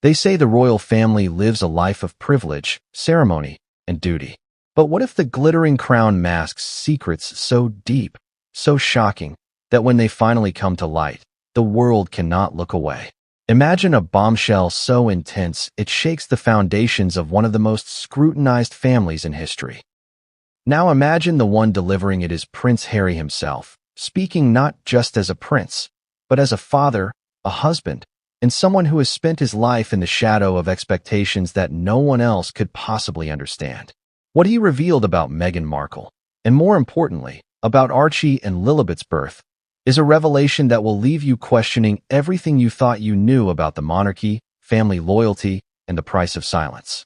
They say the royal family lives a life of privilege, ceremony, and duty. But what if the glittering crown masks secrets so deep, so shocking, that when they finally come to light, the world cannot look away? Imagine a bombshell so intense it shakes the foundations of one of the most scrutinized families in history. Now imagine the one delivering it is Prince Harry himself, speaking not just as a prince, but as a father, a husband, and someone who has spent his life in the shadow of expectations that no one else could possibly understand. What he revealed about Meghan Markle, and more importantly, about Archie and Lilibet's birth, is a revelation that will leave you questioning everything you thought you knew about the monarchy, family loyalty, and the price of silence.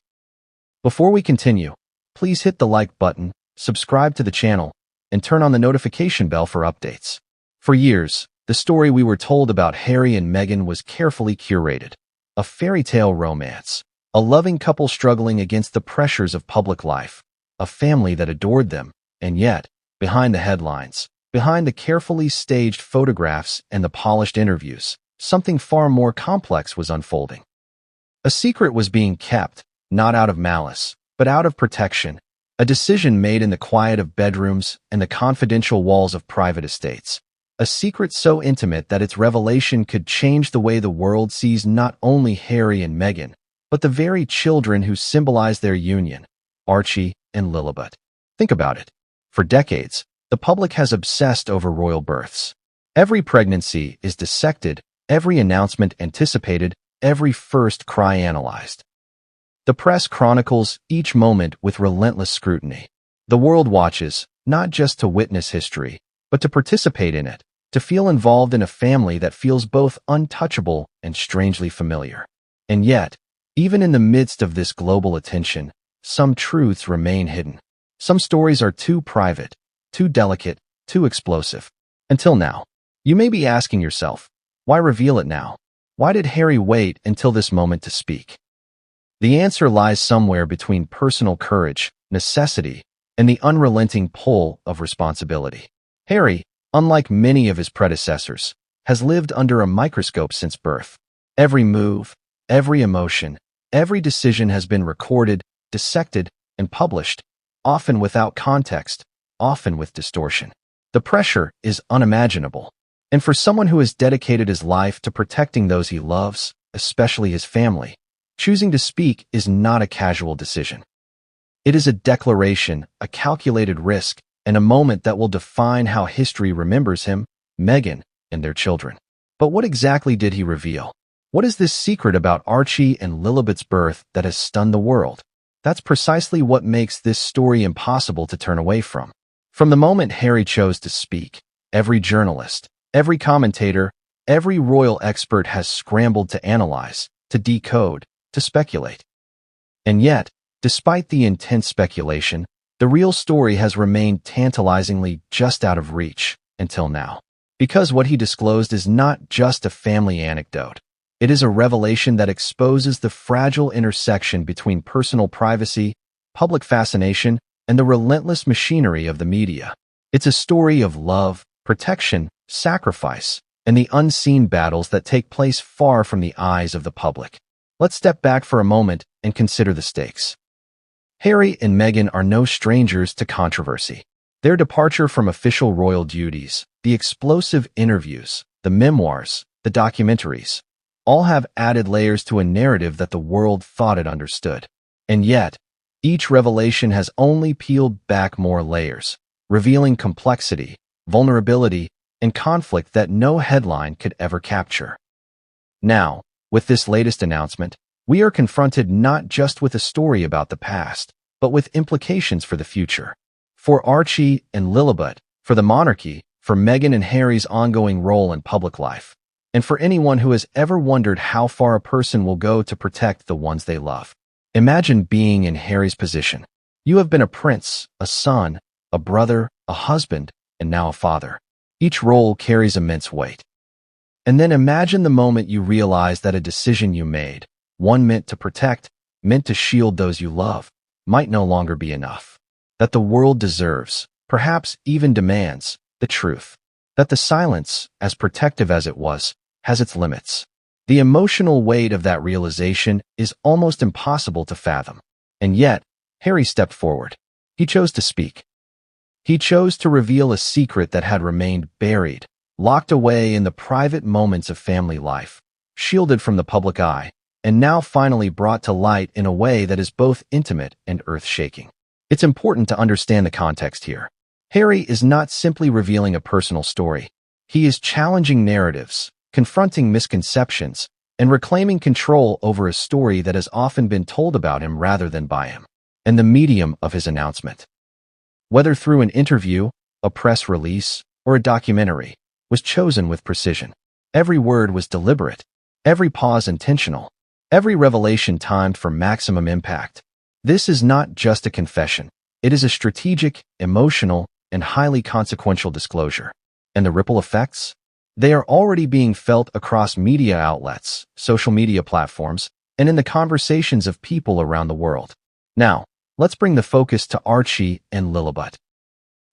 Before we continue, please hit the like button, subscribe to the channel, and turn on the notification bell for updates. For years, the story we were told about Harry and Meghan was carefully curated. A fairy tale romance, a loving couple struggling against the pressures of public life, a family that adored them, and yet, behind the headlines, behind the carefully staged photographs and the polished interviews, something far more complex was unfolding. A secret was being kept, not out of malice, but out of protection, a decision made in the quiet of bedrooms and the confidential walls of private estates. A secret so intimate that its revelation could change the way the world sees not only Harry and Meghan, but the very children who symbolize their union, Archie and Lilibet. Think about it. For decades, the public has obsessed over royal births. Every pregnancy is dissected, every announcement anticipated, every first cry analyzed. The press chronicles each moment with relentless scrutiny. The world watches, not just to witness history, but to participate in it, to feel involved in a family that feels both untouchable and strangely familiar. And yet, even in the midst of this global attention, some truths remain hidden. Some stories are too private, too delicate, too explosive. Until now. You may be asking yourself, why reveal it now? Why did Harry wait until this moment to speak? The answer lies somewhere between personal courage, necessity, and the unrelenting pull of responsibility. Harry, unlike many of his predecessors, has lived under a microscope since birth. Every move, every emotion, every decision has been recorded, dissected, and published, often without context, often with distortion. The pressure is unimaginable. And for someone who has dedicated his life to protecting those he loves, especially his family, choosing to speak is not a casual decision. It is a declaration, a calculated risk, and a moment that will define how history remembers him, Meghan, and their children. But what exactly did he reveal? What is this secret about Archie and Lilibet's birth that has stunned the world? That's precisely what makes this story impossible to turn away from. From the moment Harry chose to speak, every journalist, every commentator, every royal expert has scrambled to analyze, to decode, to speculate. And yet, despite the intense speculation, the real story has remained tantalizingly just out of reach until now. Because what he disclosed is not just a family anecdote. It is a revelation that exposes the fragile intersection between personal privacy, public fascination, and the relentless machinery of the media. It's a story of love, protection, sacrifice, and the unseen battles that take place far from the eyes of the public. Let's step back for a moment and consider the stakes. Harry and Meghan are no strangers to controversy. Their departure from official royal duties, the explosive interviews, the memoirs, the documentaries, all have added layers to a narrative that the world thought it understood. And yet, each revelation has only peeled back more layers, revealing complexity, vulnerability, and conflict that no headline could ever capture. Now, with this latest announcement, we are confronted not just with a story about the past, but with implications for the future. For Archie and Lilibet, for the monarchy, for Meghan and Harry's ongoing role in public life, and for anyone who has ever wondered how far a person will go to protect the ones they love. Imagine being in Harry's position. You have been a prince, a son, a brother, a husband, and now a father. Each role carries immense weight. And then imagine the moment you realize that a decision you made, one meant to protect, meant to shield those you love, might no longer be enough. That the world deserves, perhaps even demands, the truth. That the silence, as protective as it was, has its limits. The emotional weight of that realization is almost impossible to fathom. And yet, Harry stepped forward. He chose to speak. He chose to reveal a secret that had remained buried, locked away in the private moments of family life, shielded from the public eye, and now finally brought to light in a way that is both intimate and earth-shaking. It's important to understand the context here. Harry is not simply revealing a personal story. He is challenging narratives, confronting misconceptions, and reclaiming control over a story that has often been told about him rather than by him. And the medium of his announcement, whether through an interview, a press release, or a documentary, was chosen with precision. Every word was deliberate, every pause intentional, every revelation timed for maximum impact. This is not just a confession. It is a strategic, emotional, and highly consequential disclosure. And the ripple effects? They are already being felt across media outlets, social media platforms, and in the conversations of people around the world. Now, let's bring the focus to Archie and Lillibut.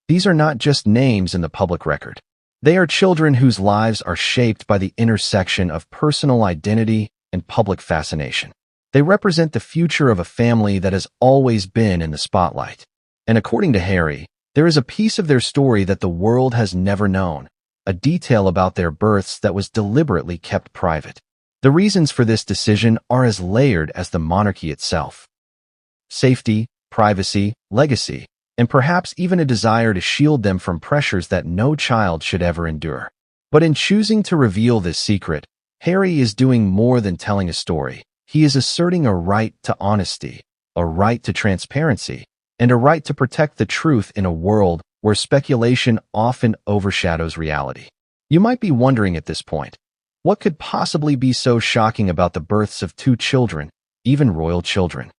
These are not just names in the public record. They are children whose lives are shaped by the intersection of personal identity and public fascination. They represent the future of a family that has always been in the spotlight. And according to Harry, there is a piece of their story that the world has never known, a detail about their births that was deliberately kept private. The reasons for this decision are as layered as the monarchy itself. Safety, privacy, legacy, and perhaps even a desire to shield them from pressures that no child should ever endure. But in choosing to reveal this secret, Harry is doing more than telling a story. He is asserting a right to honesty, a right to transparency, and a right to protect the truth in a world where speculation often overshadows reality. You might be wondering at this point, what could possibly be so shocking about the births of two children, even royal children?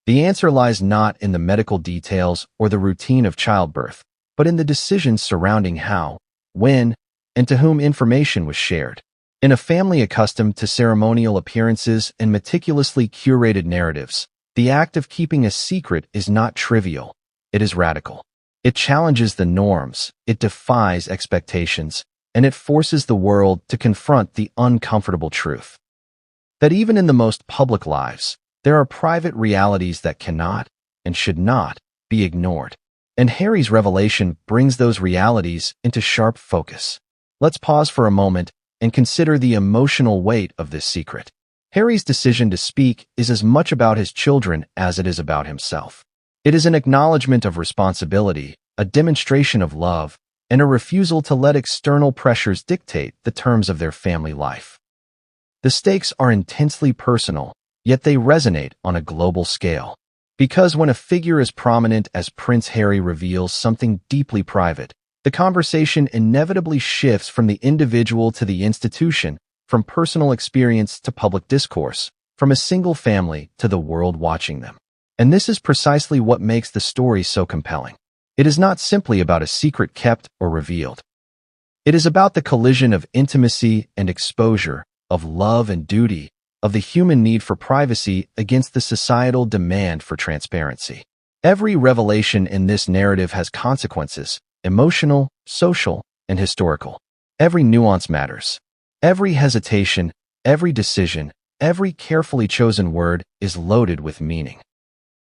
The answer lies not in the medical details or the routine of childbirth, but in the decisions surrounding how, when, and to whom information was shared. In a family accustomed to ceremonial appearances and meticulously curated narratives, the act of keeping a secret is not trivial. It is radical. It challenges the norms, it defies expectations, and it forces the world to confront the uncomfortable truth. That even in the most public lives, there are private realities that cannot, and should not, be ignored. And Harry's revelation brings those realities into sharp focus. Let's pause for a moment and consider the emotional weight of this secret. Harry's decision to speak is as much about his children as it is about himself. It is an acknowledgement of responsibility, a demonstration of love, and a refusal to let external pressures dictate the terms of their family life. The stakes are intensely personal, yet they resonate on a global scale. Because when a figure as prominent as Prince Harry reveals something deeply private, the conversation inevitably shifts from the individual to the institution, from personal experience to public discourse, from a single family to the world watching them. And this is precisely what makes the story so compelling. It is not simply about a secret kept or revealed. It is about the collision of intimacy and exposure, of love and duty, of the human need for privacy against the societal demand for transparency. Every revelation in this narrative has consequences, emotional, social, and historical. Every nuance matters. Every hesitation, every decision, every carefully chosen word is loaded with meaning.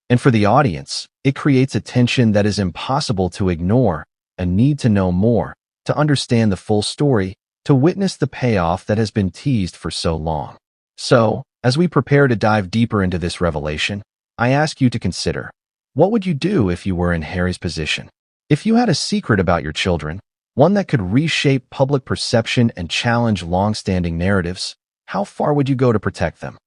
And for the audience, it creates a tension that is impossible to ignore, a need to know more, to understand the full story, to witness the payoff that has been teased for so long. So, as we prepare to dive deeper into this revelation, I ask you to consider, what would you do if you were in Harry's position? If you had a secret about your children, one that could reshape public perception and challenge long-standing narratives, how far would you go to protect them?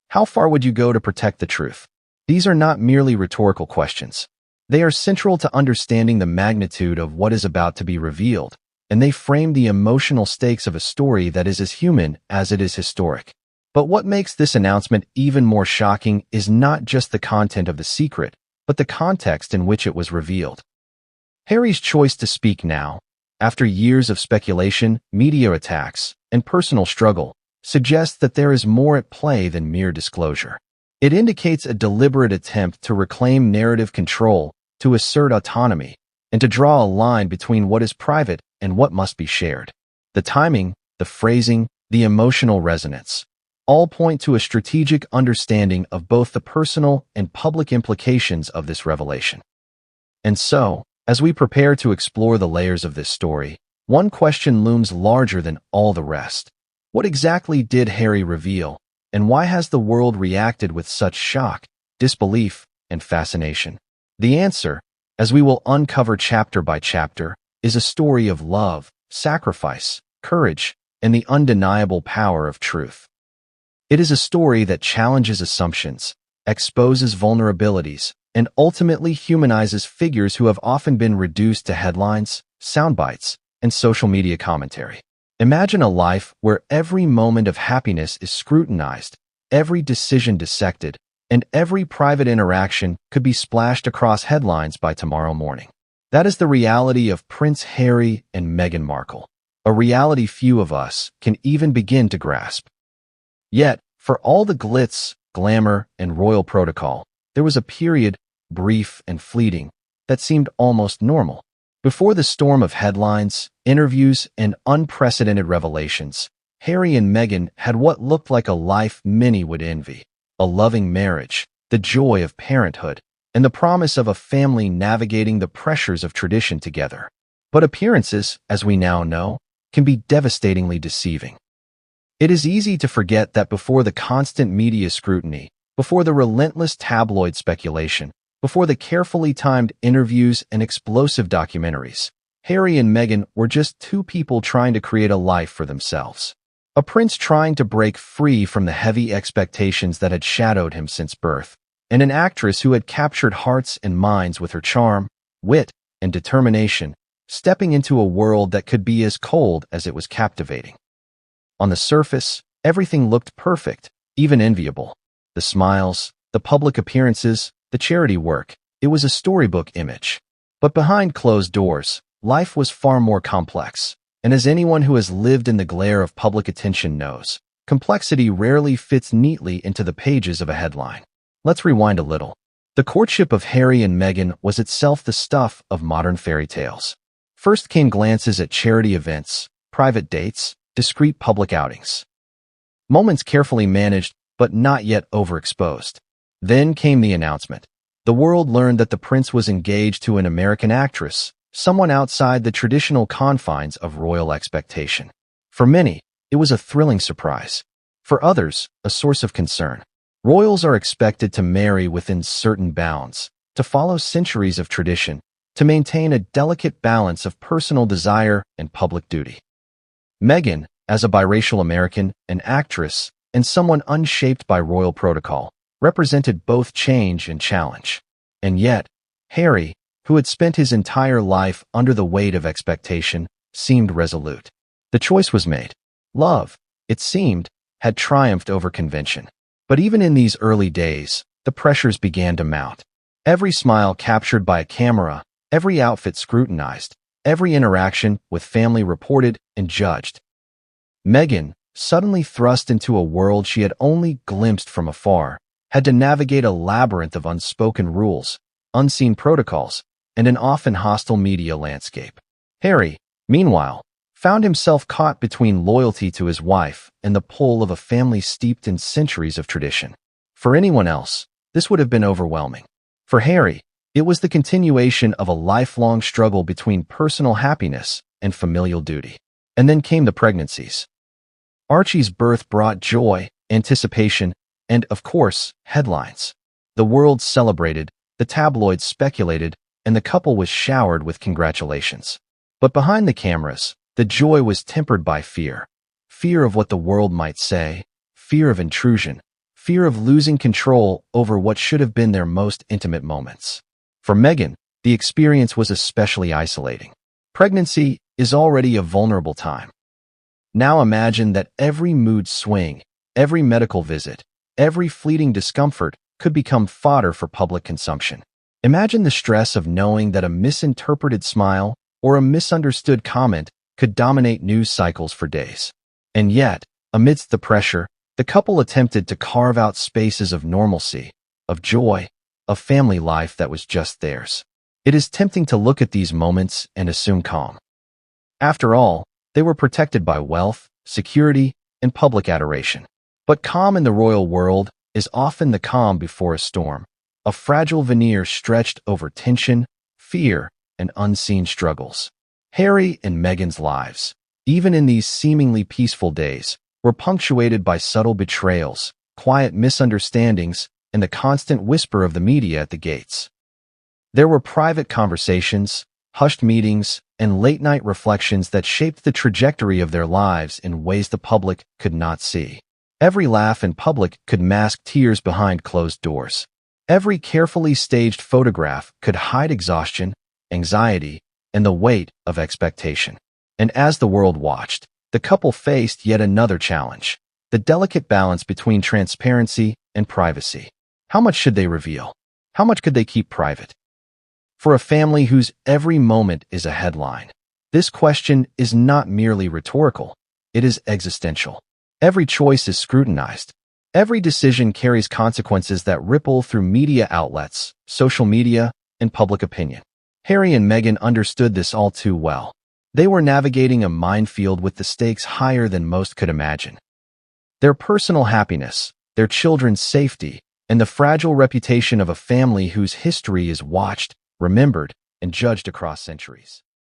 How far would you go to protect the truth? These are not merely rhetorical questions. They are central to understanding the magnitude of what is about to be revealed, and they frame the emotional stakes of a story that is as human as it is historic. But what makes this announcement even more shocking is not just the content of the secret, but the context in which it was revealed. Harry's choice to speak now, after years of speculation, media attacks, and personal struggle, suggests that there is more at play than mere disclosure. It indicates a deliberate attempt to reclaim narrative control, to assert autonomy, and to draw a line between what is private and what must be shared. The timing, the phrasing, the emotional resonance, all point to a strategic understanding of both the personal and public implications of this revelation. And so, as we prepare to explore the layers of this story, one question looms larger than all the rest. What exactly did Harry reveal, and why has the world reacted with such shock, disbelief, and fascination? The answer, as we will uncover chapter by chapter, is a story of love, sacrifice, courage, and the undeniable power of truth. It is a story that challenges assumptions, exposes vulnerabilities, and ultimately humanizes figures who have often been reduced to headlines, soundbites, and social media commentary. Imagine a life where every moment of happiness is scrutinized, every decision dissected, and every private interaction could be splashed across headlines by tomorrow morning. That is the reality of Prince Harry and Meghan Markle, a reality few of us can even begin to grasp. Yet, for all the glitz, glamour, and royal protocol, there was a period, brief and fleeting, that seemed almost normal. Before the storm of headlines, interviews, and unprecedented revelations, Harry and Meghan had what looked like a life many would envy: a loving marriage, the joy of parenthood, and the promise of a family navigating the pressures of tradition together. But appearances, as we now know, can be devastatingly deceiving. It is easy to forget that before the constant media scrutiny, before the relentless tabloid speculation, before the carefully timed interviews and explosive documentaries, Harry and Meghan were just two people trying to create a life for themselves. A prince trying to break free from the heavy expectations that had shadowed him since birth, and an actress who had captured hearts and minds with her charm, wit, and determination, stepping into a world that could be as cold as it was captivating. On the surface, everything looked perfect, even enviable. The smiles, the public appearances, the charity work, it was a storybook image. But behind closed doors, life was far more complex. And as anyone who has lived in the glare of public attention knows, complexity rarely fits neatly into the pages of a headline. Let's rewind a little. The courtship of Harry and Meghan was itself the stuff of modern fairy tales. First came glances at charity events, private dates, discreet public outings. Moments carefully managed, but not yet overexposed. Then came the announcement. The world learned that the prince was engaged to an American actress, someone outside the traditional confines of royal expectation. For many, it was a thrilling surprise. For others, a source of concern. Royals are expected to marry within certain bounds, to follow centuries of tradition, to maintain a delicate balance of personal desire and public duty. Meghan, as a biracial American, an actress, and someone unshaped by royal protocol, represented both change and challenge. And yet, Harry, who had spent his entire life under the weight of expectation, seemed resolute. The choice was made. Love, it seemed, had triumphed over convention. But even in these early days, the pressures began to mount. Every smile captured by a camera, every outfit scrutinized, every interaction with family reported and judged. Meghan, suddenly thrust into a world she had only glimpsed from afar, had to navigate a labyrinth of unspoken rules, unseen protocols, and an often hostile media landscape. Harry, meanwhile, found himself caught between loyalty to his wife and the pull of a family steeped in centuries of tradition. For anyone else, this would have been overwhelming. For Harry, it was the continuation of a lifelong struggle between personal happiness and familial duty. And then came the pregnancies. Archie's birth brought joy, anticipation, and, of course, headlines. The world celebrated, the tabloids speculated, and the couple was showered with congratulations. But behind the cameras, the joy was tempered by fear. Fear of what the world might say, fear of intrusion, fear of losing control over what should have been their most intimate moments. For Meghan, the experience was especially isolating. Pregnancy is already a vulnerable time. Now imagine that every mood swing, every medical visit, every fleeting discomfort could become fodder for public consumption. Imagine the stress of knowing that a misinterpreted smile or a misunderstood comment could dominate news cycles for days. And yet, amidst the pressure, the couple attempted to carve out spaces of normalcy, of joy, of family life that was just theirs. It is tempting to look at these moments and assume calm. After all, they were protected by wealth, security, and public adoration. But calm in the royal world is often the calm before a storm, a fragile veneer stretched over tension, fear, and unseen struggles. Harry and Meghan's lives, even in these seemingly peaceful days, were punctuated by subtle betrayals, quiet misunderstandings, and the constant whisper of the media at the gates. There were private conversations, hushed meetings, and late-night reflections that shaped the trajectory of their lives in ways the public could not see. Every laugh in public could mask tears behind closed doors. Every carefully staged photograph could hide exhaustion, anxiety, and the weight of expectation. And as the world watched, the couple faced yet another challenge: the delicate balance between transparency and privacy. How much should they reveal? How much could they keep private? For a family whose every moment is a headline, this question is not merely rhetorical, it is existential. Every choice is scrutinized. Every decision carries consequences that ripple through media outlets, social media, and public opinion. Harry and Meghan understood this all too well. They were navigating a minefield with the stakes higher than most could imagine. Their personal happiness, their children's safety, and the fragile reputation of a family whose history is watched, remembered, and judged across centuries.